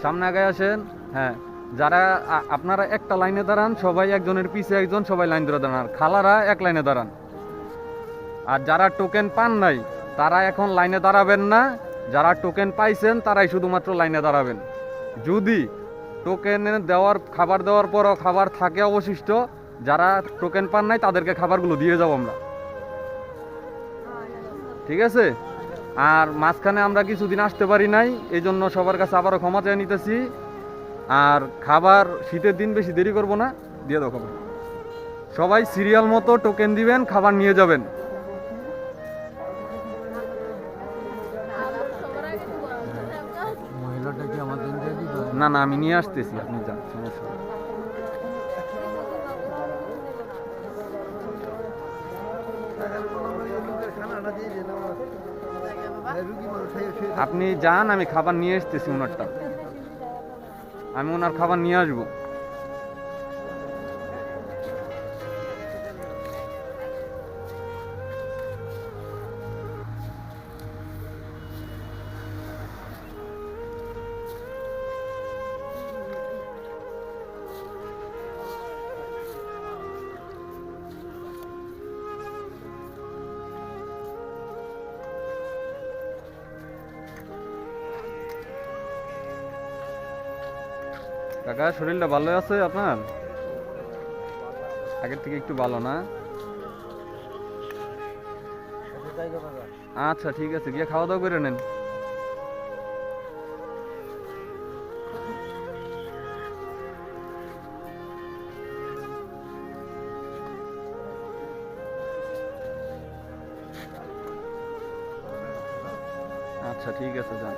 সামনে আগে আসেন। হ্যাঁ, যারা আপনারা একটা লাইনে দাঁড়ান, সবাই একজনের পিছে একজন, সবাই লাইন ধরে দাঁড়ান। খালারা এক লাইনে দাঁড়ান। আর যারা টোকেন পান নাই তারা এখন লাইনে দাঁড়াবেন না। যারা টোকেন পাইছেন তারাই শুধুমাত্র লাইনে দাঁড়াবেন। যদি টোকেন খাবার দেওয়ার পরও খাবার থাকে অবশিষ্ট, যারা টোকেন পান নাই তাদেরকে খাবারগুলো দিয়ে যাবো আমরা, ঠিক আছে? আর মাঝখানে আমরা কিছুদিন আসতে পারি নাই, এই জন্য সবার কাছে আবারও ক্ষমা চেয়ে নিতেছি। আর খাবার শীতের দিন বেশি দেরি করব না, দিয়ে দাও খাবার। সবাই সিরিয়াল মতো টোকেন দিবেন, খাবার নিয়ে যাবেন। না না, আমি নিয়ে আসতেছি, আপনি যান, সমস্যা নেই। আপনি যান, আমি খাবার নিয়ে আসতেছি ওনারটা, আমি ওনার খাবার নিয়ে আসবো। কাকা, শরীরটা ভালো আছে আপনার? আগের থেকে একটু ভালো না? আচ্ছা ঠিক আছে, গিয়ে খাওয়া দাওয়া করে নেন। আচ্ছা ঠিক আছে, যান।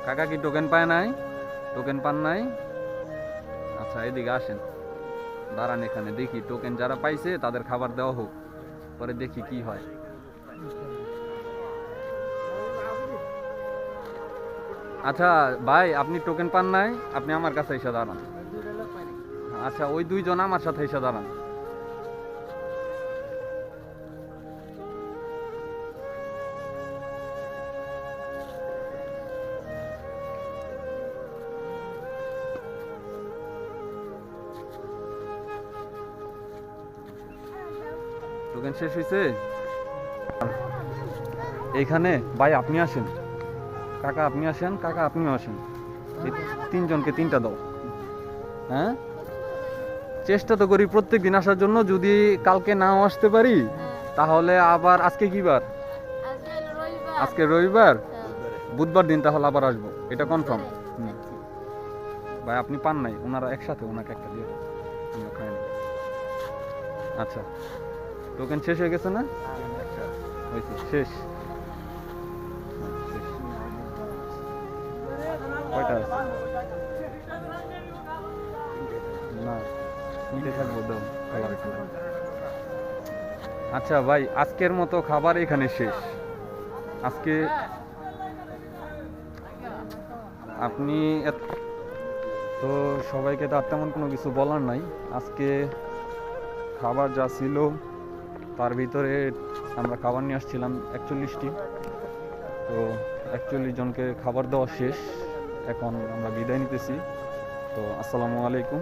কাকা কি টোকেন পায় নাই? টোকেন পান নাই? আচ্ছা এদিকে আসেন, দাঁড়ান এখানে, দেখি টোকেন যারা পাইছে তাদের খাবার দেওয়া হোক, পরে দেখি কি হয়। আচ্ছা ভাই, আপনি টোকেন পান নাই, আপনি আমার কাছে এসে দাঁড়ান। আচ্ছা, ওই দুইজন আমার সাথে এসে দাঁড়ান। টোকেন শেষ হয়েছে এইখানে? ভাই আপনি আসেন, কাকা আপনি আসেন, কাকা আপনিও আসেন, এই তিনজনকে তিনটা দাও। হ্যাঁ, চেষ্টা তো করি প্রত্যেক দিন আসার জন্য, যদি কালকে নাও আসতে পারি তাহলে আবার, আজকে কি বার? আজকে রবিবার, বুধবার দিন তাহলে আবার আসবো, এটা কনফার্ম। ভাই আপনি পান নাই, ওনারা একসাথে, ওনাকে একটা দিয়ে দাও, আমরা খাই না। আচ্ছা, টোকেন শেষ হয়ে গেছে না? হয়েছে, শেষ। কয়টা আছে? না, তিনটে থাকবো, দাও খাবার। আচ্ছা ভাই, আজকের মতো খাবার এখানে শেষ। আজকে আপনি তো সবাইকে তো আর তেমন কোনো কিছু বলার নাই। আজকে খাবার যা ছিল তার ভিতরে আমরা খাবার নিয়ে আসছিলাম 41টি, তো 41 জনকে খাবার দেওয়া শেষ। এখন আমরা বিদায় নিতেছি। তো আসসালামু আলাইকুম।